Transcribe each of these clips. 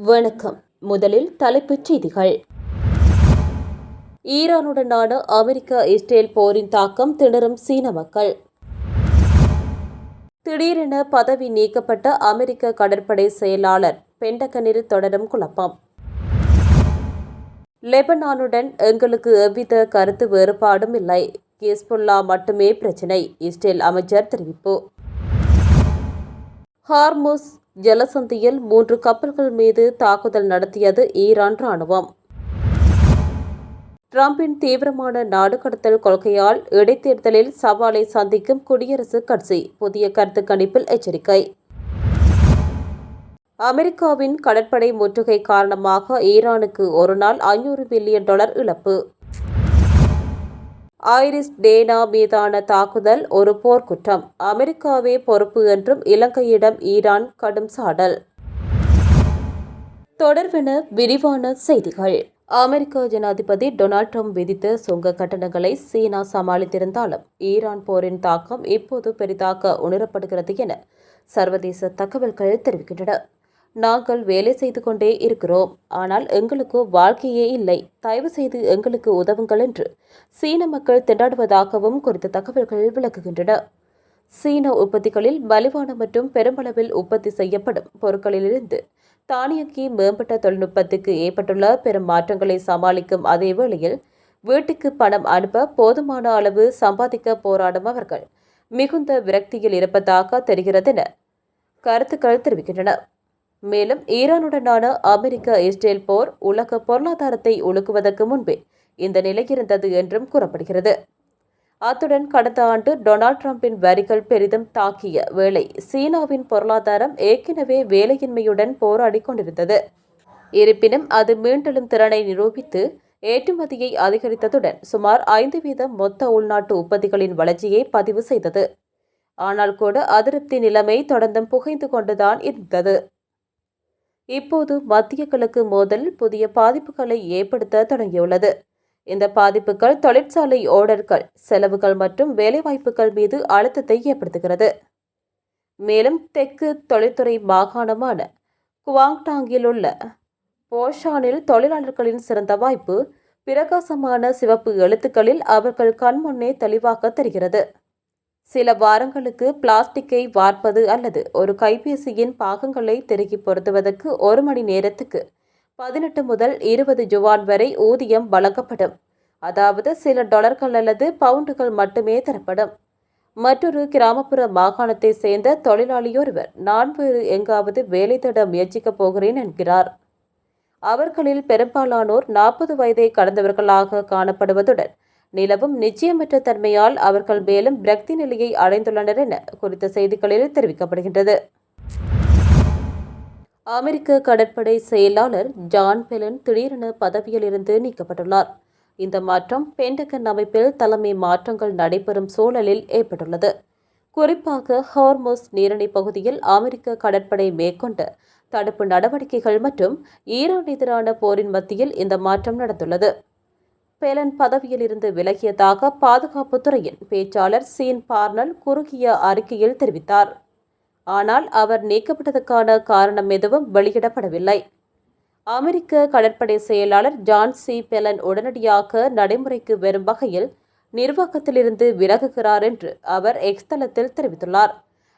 வணக்கம். முதலில் தலைப்புச் செய்திகள். ஈரானுடனான அமெரிக்க-இஸ்ரேல் போரின் தாக்கம் திணறும் சீன மக்கள். திடீரென பதவி நீக்கப்பட்ட அமெரிக்க கடற்படை செயலாளர், பென்டகனில் தொடரும் குழப்பம். லெபனானுடன் எங்களுக்கு எவ்வித கருத்து வேறுபாடும் இல்லை, ஹிஸ்புல்லா மட்டுமே பிரச்சினை, இஸ்ரேல் அமைச்சர் தெரிவிப்பு. ஹார்முஸ் ஜலசந்தியில் 3 கப்பல்கள் மீது தாக்குதல் நடத்தியது ஈரான் ராணுவம். டிரம்பின் தீவிரமான நாடு கடத்தல் கொள்கையால் இடைத்தேர்தலில் சவாலை சந்திக்கும் குடியரசுக் கட்சி, புதிய கருத்து கணிப்பில் எச்சரிக்கை. அமெரிக்காவின் கடற்படை முற்றுகை காரணமாக ஈரானுக்கு ஒருநாள் $500 பில்லியன் இழப்பு. ஐரிஸ் டேனா மீதான தாக்குதல் ஒரு போர்க்குற்றம், அமெரிக்காவே பொறுப்பு என்றும் இலங்கையிடம் ஈரான் கடும் சாடல். தொடர்பென விரிவான செய்திகள். அமெரிக்க ஜனாதிபதி டொனால்ட் ட்ரம்ப் விதித்த சுங்க கட்டணங்களை சீனா சமாளித்திருந்தாலும் ஈரான் போரின் தாக்கம் இப்போது பெரிதாக உணரப்படுகிறது என சர்வதேச தகவல்கள் தெரிவிக்கின்றன. நாங்கள் வேலை செய்து கொண்டே இருக்கிறோம், ஆனால் எங்களுக்கு வாழ்க்கையே இல்லை, தயவு செய்து எங்களுக்கு உதவுங்கள் என்று சீன மக்கள் திண்டாடுவதாகவும் குறித்த தகவல்கள் விளக்குகின்றன. சீன உற்பத்திகளில் மலிவான மற்றும் பெருமளவில் உற்பத்தி செய்யப்படும் பொருட்களிலிருந்து தானியங்கி மேம்பட்ட தொழில்நுட்பத்துக்கு ஏற்பட்டுள்ள பெரும் மாற்றங்களை சமாளிக்கும் அதே வேளையில் வீட்டுக்கு பணம் அனுப்ப போதுமான அளவு சம்பாதிக்க போராடும் அவர்கள் மிகுந்த விரக்தியில் இருப்பதாக தெரிகிறதென கருத்துக்கள் தெரிவிக்கின்றன. மேலும் ஈரானுடனான அமெரிக்க-இஸ்ரேல் போர் உலக பொருளாதாரத்தை உலுக்குவதற்கு முன்பே இந்த நிலை இருந்தது என்றும் கூறப்படுகிறது. அத்துடன் கடந்த ஆண்டு டொனால்ட் ட்ரம்பின் வரிகள் பெரிதும் தாக்கிய வேளை சீனாவின் பொருளாதாரம் ஏற்கனவே வேலையின்மையுடன் போராடி கொண்டிருந்தது. இருப்பினும் அது மீண்டெழும் திறனை நிரூபித்து ஏற்றுமதியை அதிகரித்ததுடன் சுமார் 5% மொத்த உள்நாட்டு உற்பத்திகளின் வளர்ச்சியை பதிவு செய்தது. ஆனால் கூட அதிருப்தி நிலைமை தொடர்ந்தும் புகைந்து கொண்டுதான் இருந்தது. இப்போது மத்திய கிழக்கு மோதல் புதிய பாதிப்புகளை ஏற்படுத்த தொடங்கியுள்ளது. இந்த பாதிப்புகள் தொழிற்சாலை ஓடர்கள், செலவுகள் மற்றும் வேலைவாய்ப்புகள் மீது அழுத்தத்தை ஏற்படுத்துகிறது. மேலும் தெற்கு தொழில்துறை மாகாணமான குவாங்டாங்கில் உள்ள போஷானில் தொழிலாளர்களின் சிறந்த வாய்ப்பு பிரகாசமான சிவப்பு எழுத்துக்களில் அவர்கள் கண்முன்னே தெளிவாக தெரிகிறது. சில வாரங்களுக்கு பிளாஸ்டிக்கை வார்ப்பது அல்லது ஒரு கைபேசியின் பாகங்களை திருகி பொருத்துவதற்கு 1 மணி நேரத்துக்கு 18 முதல் 20 ஜுவான் வரை ஊதியம் வழங்கப்படும். அதாவது சில டாலர்கள் அல்லது பவுண்டுகள் மட்டுமே தரப்படும். மற்றொரு கிராமப்புற மாகாணத்தை சேர்ந்த தொழிலாளியொருவர், நான் வேறு எங்காவது வேலை தேட முயற்சிக்கப் போகிறேன் என்கிறார். அவர்களில் பெரும்பாலானோர் 40 வயதை கடந்தவர்களாக காணப்படுவதுடன் நிலவும் நிச்சயமற்ற தன்மையால் அவர்கள் மேலும் விரக்தி நிலையை அடைந்துள்ளனர் என குறித்த செய்திகளில் தெரிவிக்கப்படுகின்றது. அமெரிக்க கடற்படை செயலாளர் ஜான் பெலன் திடீரென பதவியில் இருந்து நீக்கப்பட்டுள்ளார். இந்த மாற்றம் பென்டகன் அமைப்பில் தலைமை மாற்றங்கள் நடைபெறும் சூழலில் ஏற்பட்டுள்ளது. குறிப்பாக ஹார்முஸ் நீரிணை பகுதியில் அமெரிக்க கடற்படை மேற்கொண்ட தடுப்பு நடவடிக்கைகள் மற்றும் ஈரான் எதிரான போரின் மத்தியில் இந்த மாற்றம் நடந்துள்ளது. பெலன் பதவியில் இருந்து விலகியதாக பாதுகாப்புத்துறையின் பேச்சாளர் சீன் பார்னல் குறுகிய அறிக்கையில் தெரிவித்தார். ஆனால் அவர் நீக்கப்பட்டதற்கான காரணம் எதுவும் வெளியிடப்படவில்லை. அமெரிக்க கடற்படை செயலாளர் ஜான் சி பெலன் உடனடியாக நடைமுறைக்கு வரும் வகையில் நிர்வாகத்திலிருந்து விலகுகிறார் என்று அவர் எக்ஸ் தளத்தில் தெரிவித்துள்ளார்.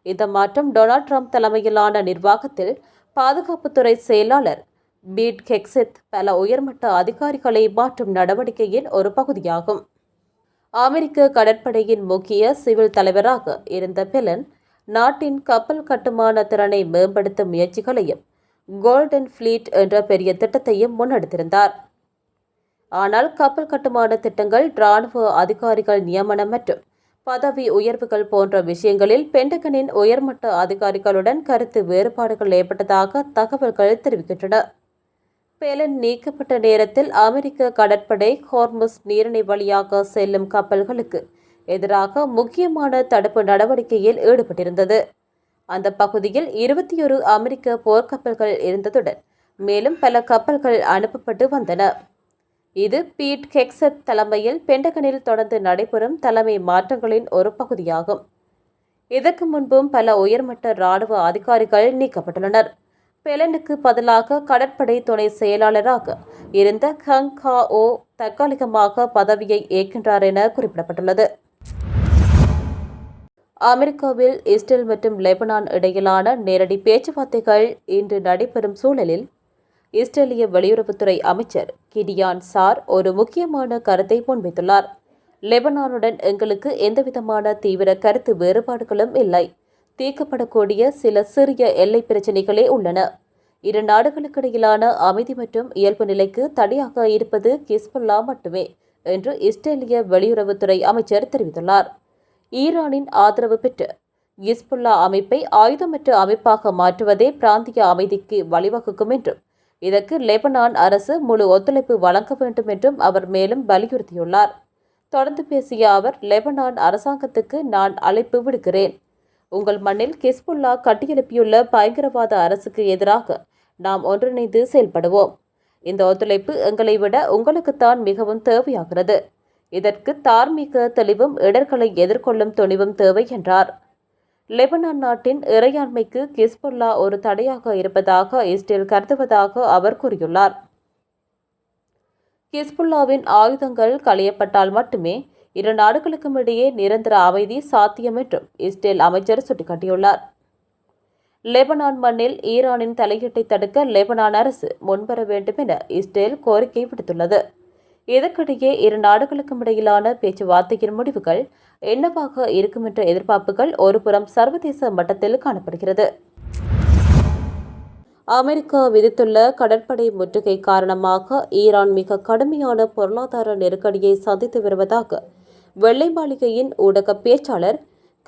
இந்த மாற்றம் டொனால்ட் ட்ரம்ப் தலைமையிலான நிர்வாகத்தில் பாதுகாப்புத்துறை செயலாளர் பீட் ஹெக்ஸெத் பல உயர்மட்ட அதிகாரிகளை மாற்றும் நடவடிக்கையின் ஒரு பகுதியாகும். அமெரிக்க கடற்படையின் முக்கிய சிவில் தலைவராக இருந்த பெலன் நாட்டின் கப்பல் கட்டுமான திறனை மேம்படுத்தும் முயற்சிகளையும் கோல்டன் ஃபிளீட் என்ற பெரிய திட்டத்தையும் முன்னெடுத்திருந்தார். ஆனால் கப்பல் கட்டுமான திட்டங்கள், இராணுவ அதிகாரிகள் நியமனம் மற்றும் பதவி உயர்வுகள் போன்ற விஷயங்களில் பென்டகனின் உயர்மட்ட அதிகாரிகளுடன் கருத்து வேறுபாடுகள் ஏற்பட்டதாக தகவல்கள் தெரிவிக்கின்றன. பெலன் நீக்கப்பட்ட நேரத்தில் அமெரிக்க கடற்படை ஹார்முஸ் நீரிணை வழியாக செல்லும் கப்பல்களுக்கு எதிராக முக்கியமான தடுப்பு நடவடிக்கையில் ஈடுபட்டிருந்தது. அந்த பகுதியில் 21 அமெரிக்க போர்க்கப்பல்கள் இருந்ததுடன் மேலும் பல கப்பல்கள் அனுப்பப்பட்டு வந்தன. இது பீட் ஹெக்ஸெத் தலைமையில் பென்டகனில் தொடர்ந்து நடைபெறும் தலைமை மாற்றங்களின் ஒரு பகுதியாகும். இதற்கு முன்பும் பல உயர்மட்ட இராணுவ அதிகாரிகள் நீக்கப்பட்டுள்ளனர். பெலனுக்கு பதிலாக கடற்படை துணை செயலாளராக இருந்த ஹங் கா ஓ தற்காலிகமாக பதவியை ஏற்கின்றார் என குறிப்பிடப்பட்டுள்ளது. அமெரிக்காவில் இஸ்ரேல் மற்றும் லெபனான் இடையிலான நேரடி பேச்சுவார்த்தைகள் இன்று நடைபெறும் சூழலில் இஸ்ரேலிய வெளியுறவுத்துறை அமைச்சர் கிடியான் சார் ஒரு முக்கியமான கருத்தை முன்வைத்துள்ளார். லெபனானுடன் எங்களுக்கு எந்தவிதமான தீவிர கருத்து வேறுபாடுகளும் இல்லை. தீர்க்கப்படக்கூடிய சில சிறிய எல்லை பிரச்சினைகளே உள்ளன. இரு நாடுகளுக்கிடையிலான அமைதி மற்றும் இயல்பு நிலைக்கு தடையாக இருப்பது ஹிஸ்புல்லா மட்டுமே என்று இஸ்ரேலிய வெளியுறவுத்துறை அமைச்சர் தெரிவித்துள்ளார். ஈரானின் ஆதரவு பெற்று ஹிஸ்புல்லா அமைப்பை ஆயுதமற்ற அமைப்பாக மாற்றுவதே பிராந்திய அமைதிக்கு வழிவகுக்கும் என்றும் இதற்கு லெபனான் அரசு முழு ஒத்துழைப்பு வழங்க வேண்டும் என்றும் அவர் மேலும் வலியுறுத்தியுள்ளார். தொடர்ந்து பேசிய அவர், லெபனான் அரசாங்கத்துக்கு நான் அழைப்பு விடுக்கிறேன். உங்கள் மண்ணில் ஹிஸ்புல்லா கட்டியெழுப்பியுள்ள பயங்கரவாத அரசுக்கு எதிராக நாம் ஒன்றிணைந்து செயல்படுவோம். இந்த ஒத்துழைப்பு எங்களை விட உங்களுக்குத்தான் மிகவும் தேவையாகிறது. இதற்கு தார்மீக தெளிவும் இடர்களை எதிர்கொள்ளும் துணிவும் தேவை என்றார். லெபனான் நாட்டின் இறையாண்மைக்கு ஹிஸ்புல்லா ஒரு தடையாக இருப்பதாக இஸ்ரேல் கருதுவதாக அவர் கூறியுள்ளார். ஹிஸ்புல்லாவின் ஆயுதங்கள் களையப்பட்டால் மட்டுமே இரு நாடுகளுக்கும் இடையே நிரந்தர அமைதி சாத்தியம் என்றும் இஸ்ரேல் அமைச்சர் சுட்டிக்காட்டியுள்ளார். லெபனான் மண்ணில் ஈரானின் தலையீட்டை தடுக்க லெபனான் அரசு முன்வர வேண்டும் என இஸ்ரேல் கோரிக்கை விடுத்துள்ளது. இதற்கிடையே இரு நாடுகளுக்கும் இடையிலான பேச்சுவார்த்தையின் முடிவுகள் என்னவாக இருக்கும் என்ற எதிர்பார்ப்புகள் ஒருபுறம் சர்வதேச மட்டத்தில் காணப்படுகிறது. அமெரிக்கா விதித்துள்ள கடற்படை முற்றுகை காரணமாக ஈரான் மிக கடுமையான பொருளாதார நெருக்கடியை சந்தித்து வருவதாக வெள்ளை மாளிகையின் ஊடக பேச்சாளர்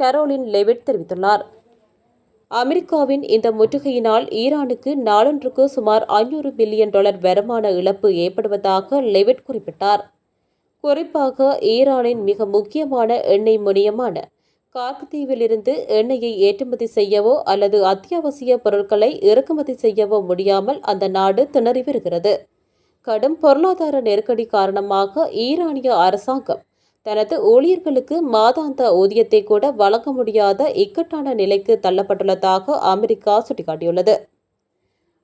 கரோலின் லெவிட் தெரிவித்துள்ளார். அமெரிக்காவின் இந்த முற்றுகையினால் ஈரானுக்கு நாளொன்றுக்கு சுமார் $500 பில்லியன் வருமான இழப்பு ஏற்படுவதாக லெவிட் குறிப்பிட்டார். குறிப்பாக ஈரானின் மிக முக்கியமான எண்ணெய் முனையமான கார்க்தீவிலிருந்து எண்ணெயை ஏற்றுமதி செய்யவோ அல்லது அத்தியாவசிய பொருட்களை இறக்குமதி செய்யவோ முடியாமல் அந்த நாடு திணறி வருகிறது. கடும் பொருளாதார நெருக்கடி காரணமாக ஈரானிய அரசாங்கம் தனது ஊழியர்களுக்கு மாதாந்த ஊதியத்தை கூட வழங்க முடியாத இக்கட்டான நிலைக்கு தள்ளப்பட்டுள்ளதாக அமெரிக்கா சுட்டிக்காட்டியுள்ளது.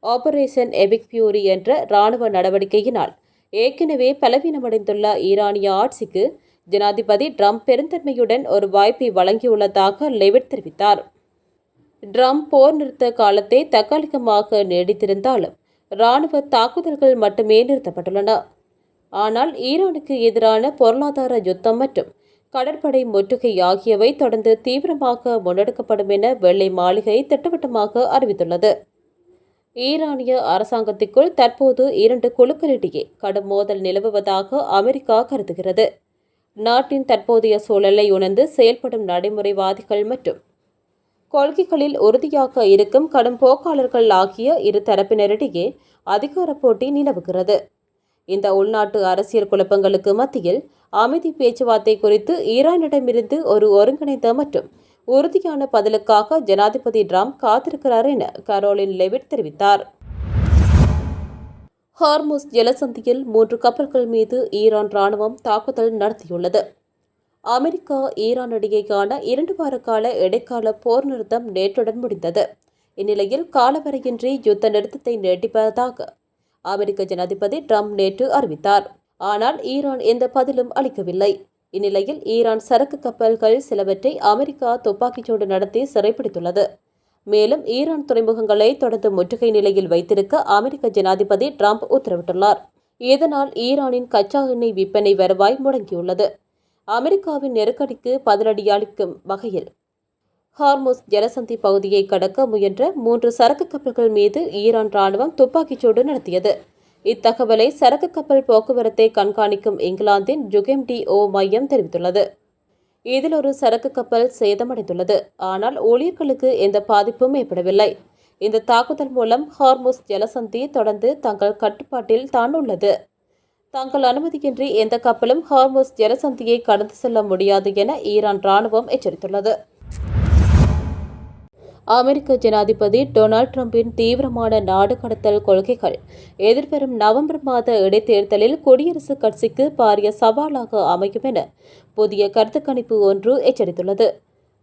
ஆபரேஷன் எபிக் ஃபியூரி என்ற இராணுவ நடவடிக்கையினால் ஏற்கனவே பலவீனமடைந்துள்ள ஈரானிய ஆட்சிக்கு ஜனாதிபதி ட்ரம்ப் பெருந்தன்மையுடன் ஒரு வாய்ப்பை வழங்கியுள்ளதாக லெவிட் தெரிவித்தார். ட்ரம்ப் போர் நிறுத்த காலத்தை தற்காலிகமாக நீடித்திருந்தாலும் இராணுவ தாக்குதல்கள் மட்டுமே நிறுத்தப்பட்டுள்ளன. ஆனால் ஈரானுக்கு எதிரான பொருளாதார யுத்தம் மற்றும் கடற்படை முற்றுகை ஆகியவை தொடர்ந்து தீவிரமாக முன்னெடுக்கப்படும் என வெள்ளை மாளிகை திட்டவட்டமாக அறிவித்துள்ளது. ஈரானிய அரசாங்கத்திற்குள் தற்போது 2 குழுக்களிடையே கடும் மோதல் நிலவுவதாக அமெரிக்கா கருதுகிறது. நாட்டின் தற்போதைய சூழலை உணர்ந்து செயல்படும் நடைமுறைவாதிகள் மற்றும் கொள்கைகளில் உறுதியாக இருக்கும் கடும் போக்காளர்கள் ஆகிய இரு தரப்பினரிடையே அதிகார போட்டி நிலவுகிறது. இந்த உள்நாட்டு அரசியல் குழப்பங்களுக்கு மத்தியில் அமைதி பேச்சுவார்த்தை குறித்து ஈரானிடமிருந்து ஒரு ஒருங்கிணைந்த மற்றும் உறுதியான பதிலுக்காக ஜனாதிபதி ட்ரம்ப் காத்திருக்கிறார் என கரோலின் லெவிட் தெரிவித்தார். ஹார்முஸ் ஜலசந்தியில் 3 கப்பல்கள் மீது ஈரான் ராணுவம் தாக்குதல் நடத்தியுள்ளது. அமெரிக்கா ஈரான் இடையேயான 2 வார கால இடைக்கால போர் நிறுத்தம் நேற்றுடன் முடிந்தது. இந்நிலையில் காலவரையின்றி யுத்த நிறுத்தத்தை நீட்டிப்பதாக அமெரிக்க ஜனாதிபதி ட்ரம்ப் நேற்று அறிவித்தார். ஆனால் ஈரான் எந்த பதிலும் அளிக்கவில்லை. இந்நிலையில் ஈரான் சரக்கு கப்பல்கள் சிலவற்றை அமெரிக்கா துப்பாக்கிச்சூடு நடத்தி சிறைப்பிடித்துள்ளது. மேலும் ஈரான் துறைமுகங்களை தொடர்ந்து முற்றுகை நிலையில் வைத்திருக்க அமெரிக்க ஜனாதிபதி ட்ரம்ப் உத்தரவிட்டுள்ளார். இதனால் ஈரானின் கச்சா எண்ணெய் விற்பனை வருவாய் முடங்கியுள்ளது. அமெரிக்காவின் நெருக்கடிக்கு பதிலடியளிக்கும் வகையில் ஹார்முஸ் ஜலசந்தி பகுதியை கடக்க முயன்ற 3 சரக்கு கப்பல்கள் மீது ஈரான் ராணுவம் துப்பாக்கிச்சூடு நடத்தியது. இத்தகவலை சரக்கு கப்பல் போக்குவரத்தை கண்காணிக்கும் இங்கிலாந்தின் ஜுகெம்டிஓ மையம் தெரிவித்துள்ளது. இதில் ஒரு சரக்கு கப்பல் சேதமடைந்துள்ளது. ஆனால் ஊழியர்களுக்கு எந்த பாதிப்பும் ஏற்படவில்லை. இந்த தாக்குதல் மூலம் ஹார்முஸ் ஜலசந்தி தொடர்ந்து தங்கள் கட்டுப்பாட்டில் தான் உள்ளது. தங்கள் அனுமதியின்றி எந்த கப்பலும் ஹார்முஸ் ஜலசந்தியை கடந்து செல்ல முடியாது என ஈரான் ராணுவம் எச்சரித்துள்ளது. அமெரிக்க ஜனாதிபதி டொனால்ட் ட்ரம்பின் தீவிரமான நாடு கடத்தல் கொள்கைகள் எதிர்வரும் நவம்பர் மாத இடைத்தேர்தலில் குடியரசுக் கட்சிக்கு பாரிய சவாலாக அமையும் என புதிய கருத்து கணிப்பு ஒன்று எச்சரித்துள்ளது.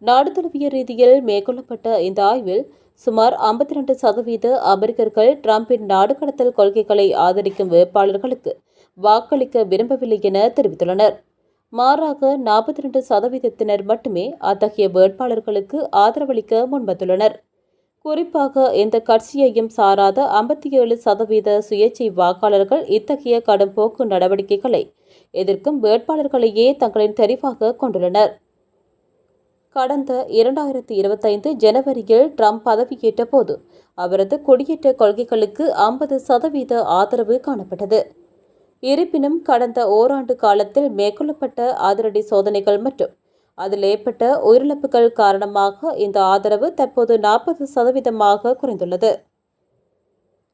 நாடு தழுவிய ரீதியில் மேற்கொள்ளப்பட்ட இந்த ஆய்வில் சுமார் 52% அமெரிக்கர்கள் டிரம்பின் நாடு கடத்தல் கொள்கைகளை ஆதரிக்கும் வேட்பாளர்களுக்கு வாக்களிக்க விரும்பவில்லை என தெரிவித்துள்ளனர். மாறாக 42% மட்டுமே அத்தகைய வேட்பாளர்களுக்கு ஆதரவளிக்க முன்வந்துள்ளனர். குறிப்பாக எந்த கட்சியையும் சாராத 57% சுயேட்சை வாக்காளர்கள் இத்தகைய கடும் போக்கு நடவடிக்கைகளை எதிர்க்கும் வேட்பாளர்களையே தங்களின் தெரிவாக கொண்டுள்ளனர். கடந்த 2025 ஜனவரியில் ட்ரம்ப் பதவியேற்ற போது அவரது குடியேற்ற கொள்கைகளுக்கு 50% ஆதரவு காணப்பட்டது. இருப்பினும் கடந்த ஓராண்டு காலத்தில் மேற்கொள்ளப்பட்ட அதிரடி சோதனைகள் மற்றும் அதில் ஏற்பட்ட உயிரிழப்புகள் காரணமாக இந்த ஆதரவு தற்போது 40% குறைந்துள்ளது.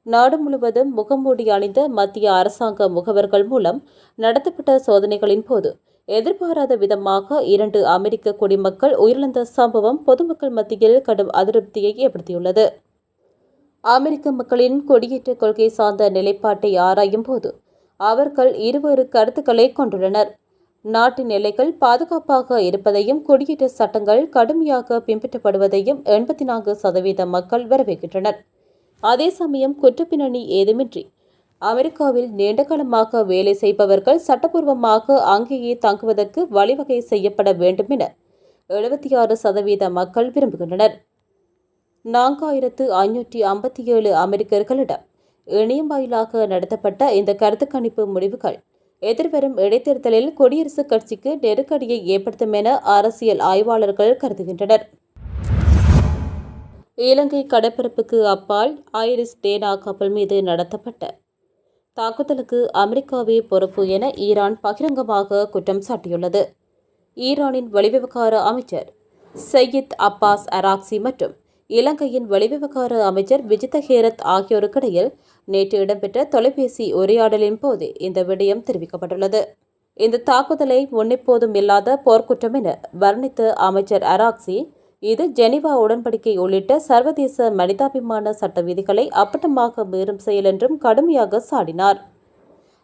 நாடு முழுவதும் முகமூடி அணிந்த மத்திய அரசாங்க முகவர்கள் மூலம் நடத்தப்பட்ட சோதனைகளின் போது எதிர்பாராத விதமாக 2 அமெரிக்க குடிமக்கள் உயிரிழந்த சம்பவம் பொதுமக்கள் மத்தியில் கடும் அதிருப்தியை ஏற்படுத்தியுள்ளது. அமெரிக்க மக்களின் குடியேற்ற கொள்கை சார்ந்த நிலைப்பாட்டை ஆராயும் போது அவர்கள் இருவேறு கருத்துக்களை கொண்டுள்ளனர். நாட்டின் எல்லைகள் பாதுகாப்பாக இருப்பதையும் குடியேற்ற சட்டங்கள் கடுமையாக பின்பற்றப்படுவதையும் 84% மக்கள் வரவேற்கின்றனர். அதே சமயம் குற்றப்பின்னணி ஏதுமின்றி அமெரிக்காவில் நீண்டகாலமாக வேலை செய்பவர்கள் சட்டப்பூர்வமாக அங்கேயே தங்குவதற்கு வழிவகை செய்யப்பட வேண்டும் என 76% மக்கள் விரும்புகின்றனர். 4557 அமெரிக்கர்களிடம் இணையம் வாயிலாக நடத்தப்பட்ட இந்த கருத்து கணிப்பு முடிவுகள் எதிர்வரும் இடைத்தேர்தலில் குடியரசுக் கட்சிக்கு நெருக்கடியை ஏற்படுத்தும் என அரசியல் ஆய்வாளர்கள் கருதுகின்றனர். இலங்கை கடற்பரப்புக்கு அப்பால் ஐரிஸ் டேனா கப்பல் மீது நடத்தப்பட்ட தாக்குதலுக்கு அமெரிக்காவே பொறுப்பு என ஈரான் பகிரங்கமாக குற்றம் சாட்டியுள்ளது. ஈரானின் வெளிவிவகார அமைச்சர் சையீத் அப்பாஸ் அராக்சி மற்றும் இலங்கையின் வெளிவிவகார அமைச்சர் விஜித ஹேரத் ஆகியோருக்கிடையில் நேற்று இடம்பெற்ற தொலைபேசி உரையாடலின் போது இந்த விடயம் தெரிவிக்கப்பட்டுள்ளது. இந்த தாக்குதலை முன்னெப்போதும் இல்லாத போர்க்குற்றம் என வர்ணித்த அமைச்சர் அராக்சி, இது ஜெனீவா உடன்படிக்கை உள்ளிட்ட சர்வதேச மனிதாபிமான சட்ட விதிகளை அப்பட்டமாக மீறும் செயல் என்றும் கடுமையாக சாடினார்.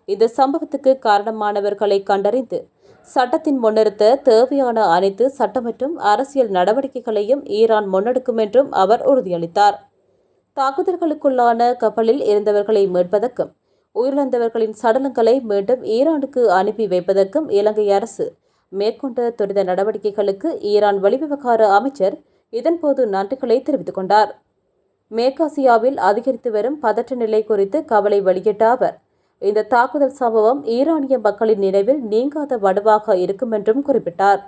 இந்த சம்பவத்துக்கு காரணமானவர்களை கண்டறிந்து சட்டத்தின் முன்னிறுத்த தேவையான அனைத்து சட்ட மற்றும் அரசியல் நடவடிக்கைகளையும் ஈரான் முன்னெடுக்கும் என்றும் அவர் உறுதியளித்தார். தாக்குதல்களுக்குள்ளான கப்பலில் இருந்தவர்களை மீட்பதற்கும் உயிரிழந்தவர்களின் சடலங்களை மீண்டும் ஈரானுக்கு அனுப்பி வைப்பதற்கும் இலங்கை அரசு மேற்கொண்ட துரித நடவடிக்கைகளுக்கு ஈரான் வெளிவிவகார அமைச்சர் இதன்போது நன்றிகளை தெரிவித்துக் கொண்டார். மேற்காசியாவில் அதிகரித்து வரும் பதற்ற நிலை குறித்து கவலை வெளியிட்ட அவர், இந்த தாக்குதல் சம்பவம் ஈரானிய மக்களின் நினைவில் நீங்காத வடுவாக இருக்கும் என்றும் குறிப்பிட்டார்.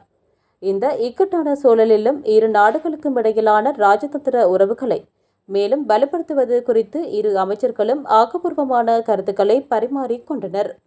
இந்த இக்கட்டான சூழலிலும் இரு நாடுகளுக்கும் இடையிலான ராஜதந்திர உறவுகளை மேலும் பலப்படுத்துவது குறித்து இரு அமைச்சர்களும் ஆக்கப்பூர்வமான கருத்துக்களை பரிமாறிக் கொண்டனர்.